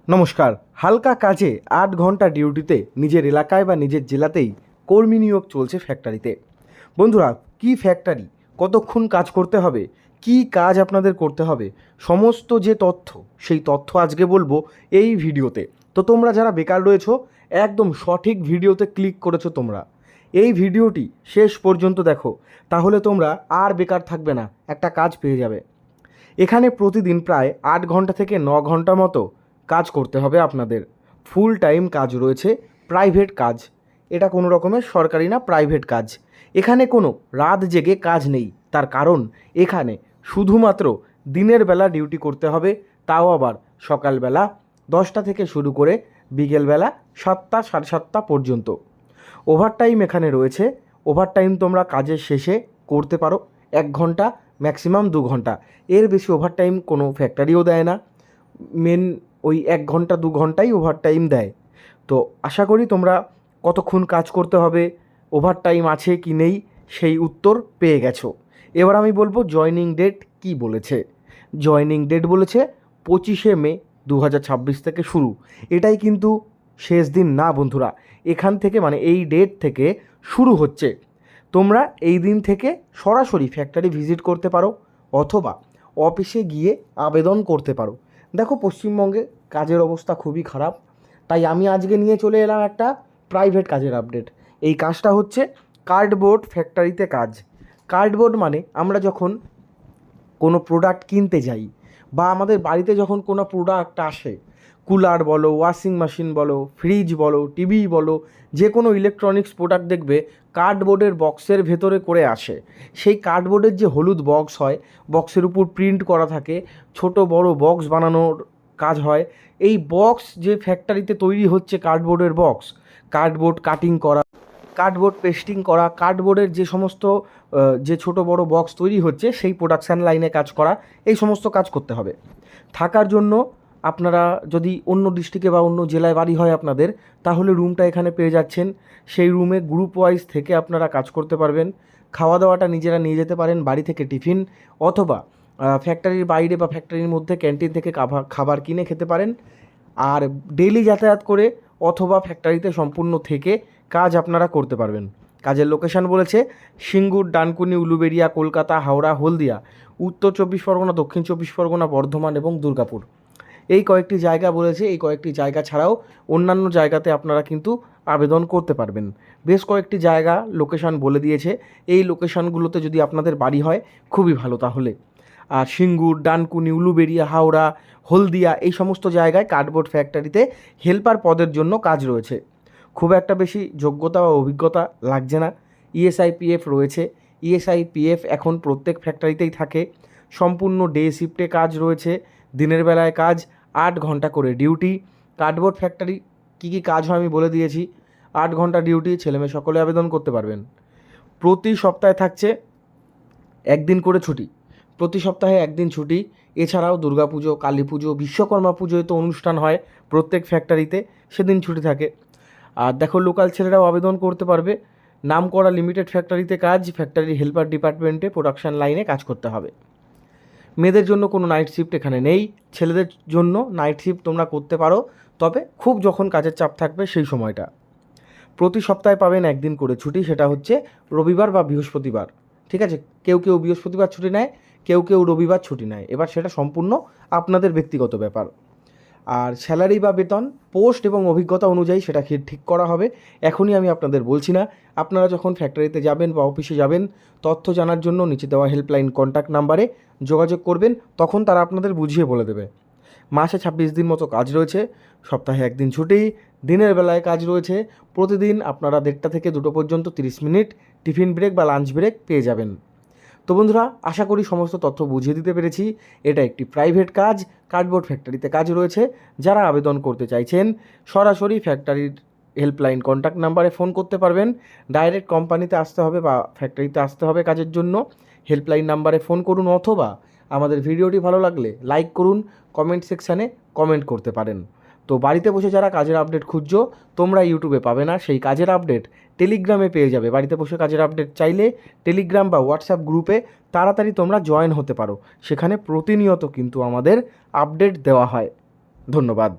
নমস্কার। হালকা কাজে ৮ ঘন্টা ডিউটিতে নিজের এলাকায় বা নিজের জেলাতেই কর্মী নিয়োগ চলছে ফ্যাক্টরিতে। বন্ধুরা, কি ফ্যাক্টরি, কতক্ষণ কাজ করতে হবে, কি কাজ আপনাদের করতে হবে, সমস্ত যে তথ্য, সেই তথ্য আজকে বলবো এই ভিডিওতে। তো তোমরা যারা বেকার রয়েছো, একদম সঠিক ভিডিওতে ক্লিক করেছো তোমরা। এই ভিডিওটি শেষ পর্যন্ত দেখো, তাহলে তোমরা আর বেকার থাকবে না, একটা কাজ পেয়ে যাবে। এখানে প্রতিদিন প্রায় ৮ ঘন্টা থেকে ৯ ঘন্টা মতো কাজ করতে হবে আপনাদের। ফুল টাইম কাজ রয়েছে, প্রাইভেট কাজ। এটা কোনো রকমের সরকারি না, প্রাইভেট কাজ। এখানে কোনো রাত জেগে কাজ নেই, তার কারণ এখানে শুধুমাত্র দিনের বেলা ডিউটি করতে হবে, তাও আবার সকালবেলা 10টা থেকে শুরু করে বিকেলবেলা 7টা 7:30 পর্যন্ত। ওভারটাইম এখানে রয়েছে। ওভারটাইম তোমরা কাজের শেষে করতে পারো 1 ঘন্টা, ম্যাক্সিমাম 2 ঘন্টা। এর বেশি ওভারটাইম কোনো ফ্যাক্টরিও দেয় না। মেন ওই 1 ঘন্টা 2 ঘন্টাই ওভারটাইম দেয়। তো আশা করি তোমরা কতক্ষণ কাজ করতে হবে, ওভারটাইম আছে কি নেই, সেই উত্তর পেয়ে গেছো। এবার আমি বলবো জয়েনিং ডেট কি বলেছে। জয়েনিং ডেট বলেছে 25শে মে 2026 থেকে শুরু। এটাই কিন্তু শেষ দিন না বন্ধুরা। এখান থেকে মানে এই ডেট থেকে শুরু হচ্ছে। তোমরা এই দিন থেকে সরাসরি ফ্যাক্টরি ভিজিট করতে পারো অথবা অফিসে গিয়ে আবেদন করতে পারো। দেখো, পশ্চিমবঙ্গে কাজের অবস্থা খুবই খারাপ, তাই আমি আজকে নিয়ে চলে এলাম একটা প্রাইভেট কাজের আপডেট। এই কাজটা হচ্ছে কার্ডবোর্ড ফ্যাক্টরিতে কাজ। কার্ডবোর্ড মানে আমরা যখন কোনো প্রোডাক্ট কিনতে যাই বা আমাদের বাড়িতে যখন কোনো প্রোডাক্ট আসে, কুলার বলো, ওয়াশিং মেশিন বলো, ফ্রিজ বলো, টিভি বলো, যে কোনো ইলেকট্রনিক্স প্রোডাক্ট দেখবে কার্ডবোর্ডের বক্সের ভেতরে করে আসে। সেই কার্ডবোর্ডের যে হলুদ বক্স হয়, বক্সের উপর প্রিন্ট করা থাকে, ছোট বড় বক্স বানানোর কাজ হয়। এই বক্স যে ফ্যাক্টরিতে তৈরি হচ্ছে কার্ডবোর্ডের বক্স, কার্ডবোর্ড কাটিং করা, কার্ডবোর্ড পেস্টিং করা, কার্ডবোর্ডের যে সমস্ত যে ছোট বড় বক্স তৈরি হচ্ছে সেই প্রোডাকশান লাইনে কাজ করা, এই সমস্ত কাজ করতে হবে। থাকার জন্য আপনারা যদি অন্য ডিস্ট্রিক্টে বা অন্য জেলায় বাড়ি হয় আপনাদের, তাহলে রুমটা এখানে পেয়ে যাচ্ছেন। সেই রুমে গ্রুপ ওয়াইজ থেকে আপনারা কাজ করতে পারবেন। খাওয়া দাওয়াটা নিজেরা নিয়ে যেতে পারেন বাড়ি থেকে টিফিন, অথবা ফ্যাক্টরির বাইরে বা ফ্যাক্টরির মধ্যে ক্যান্টিন থেকে খাবার কিনে খেতে পারেন। আর ডেইলি যাতায়াত করে অথবা ফ্যাক্টরিতে সম্পূর্ণ থেকে কাজ আপনারা করতে পারবেন। কাজের লোকেশান বলেছে সিঙ্গুর, ডানকুনি, উলুবেড়িয়া, কলকাতা, হাওড়া, হলদিয়া, উত্তর 24 পরগনা, দক্ষিণ 24 পরগনা, বর্ধমান এবং দুর্গাপুর। এই কয়েকটি জায়গা বলেছে। এই কয়েকটি জায়গা ছাড়াও অন্যান্য জায়গাতে আপনারা কিন্তু আবেদন করতে পারবেন। বেশ কয়েকটি জায়গা লোকেশান বলে দিয়েছে। এই লোকেশানগুলোতে যদি আপনাদের বাড়ি হয় খুবই ভালো তাহলে। আর সিঙ্গুর, ডানকুনি, উলুবেড়িয়া, হাওড়া, হলদিয়া এই সমস্ত জায়গায় কার্ডবোর্ড ফ্যাক্টরিতে হেল্পার পদের জন্য কাজ রয়েছে। খুব একটা বেশি যোগ্যতা বা অভিজ্ঞতা লাগছে না। ইএসআইপিএফ রয়েছে। ইএসআইপিএফ এখন প্রত্যেক ফ্যাক্টরিতেই থাকে। সম্পূর্ণ ডে শিফটে কাজ রয়েছে, দিনের বেলায় কাজ, ৮ ঘন্টা করে ডিউটি। কার্ডবোর্ড ফ্যাক্টরি কী কী কাজ হয় আমি বলে দিয়েছি। ৮ ঘন্টা ডিউটি, ছেলেমেয়ে সকলে আবেদন করতে পারবেন। প্রতি সপ্তাহে থাকছে একদিন করে ছুটি, প্রতি সপ্তাহে একদিন ছুটি। এছাড়াও দুর্গাপুজো, কালী পুজো, বিশ্বকর্মা পুজোয় তো অনুষ্ঠান হয় প্রত্যেক ফ্যাক্টরিতে, সেদিন ছুটি থাকে। আর দেখো, লোকাল ছেলেরাও আবেদন করতে পারবে। নাম করা লিমিটেড ফ্যাক্টরিতে কাজ, ফ্যাক্টরি হেল্পার ডিপার্টমেন্টে প্রোডাকশান লাইনে কাজ করতে হবে। মেয়েদের জন্য কোনো নাইট শিফট এখানে নেই। ছেলেদের জন্য নাইট শিফট তোমরা করতে পারো, তবে খুব যখন কাজের চাপ থাকবে সেই সময়টা। প্রতি সপ্তাহে পাবেন একদিন করে ছুটি, সেটা হচ্ছে রবিবার বা বৃহস্পতিবার। ঠিক আছে, কেউ কেউ বৃহস্পতিবার ছুটি নেয়, কেউ কেউ রবিবার ছুটি নেয়। এবার সেটা সম্পূর্ণ আপনাদের ব্যক্তিগত ব্যাপার। আর স্যালারি বা বেতন পোস্ট এবং অভিজ্ঞতা অনুযায়ী সেটা ঠিক করা হবে। এখনই আমি আপনাদের বলছি না। আপনারা যখন ফ্যাক্টরিতে যাবেন বা অফিসে যাবেন, তথ্য জানার জন্য নিচে দেওয়া হেল্পলাইন কন্ট্যাক্ট নাম্বারে যোগাযোগ করবেন, তখন তারা আপনাদের বুঝিয়ে বলে দেবে। মাসে 26 দিন মতো কাজ রয়েছে, সপ্তাহে একদিন ছুটি, দিনের বেলায় কাজ রয়েছে। প্রতিদিন আপনারা 1টা থেকে 2টো পর্যন্ত 30 মিনিট টিফিন ব্রেক বা লাঞ্চ ব্রেক পেয়ে যাবেন। তো বন্ধুরা, আশা করি সমস্ত তথ্য বুঝিয়ে দিতে পেরেছি। এটা একটি প্রাইভেট কাজ, কার্ডবোর্ড ফ্যাক্টরিতে কাজ রয়েছে। যারা আবেদন করতে চাইছেন সরাসরি ফ্যাক্টরির হেল্পলাইন কন্ট্যাক্ট নাম্বারে ফোন করতে পারবেন। ডাইরেক্ট কোম্পানিতে আসতে হবে বা ফ্যাক্টরিতে আসতে হবে কাজের জন্য, হেল্পলাইন নাম্বারে ফোন করুন, অথবা আমাদের ভিডিওটি ভালো লাগলে লাইক করুন, কমেন্ট সেকশানে কমেন্ট করতে পারেন। তো বাড়িতে বসে যারা কাজের আপডেট খুঁজছো, তোমরা ইউটিউবে পাবে না, সেই কাজের আপডেট টেলিগ্রামে পেয়ে যাবে। বাড়িতে বসে কাজের আপডেট চাইলে টেলিগ্রাম বা হোয়াটসঅ্যাপ গ্রুপে তাড়াতাড়ি তোমরা জয়েন হতে পারো। সেখানে প্রতিনিয়ত কিন্তু আমাদের আপডেট দেওয়া হয়। ধন্যবাদ।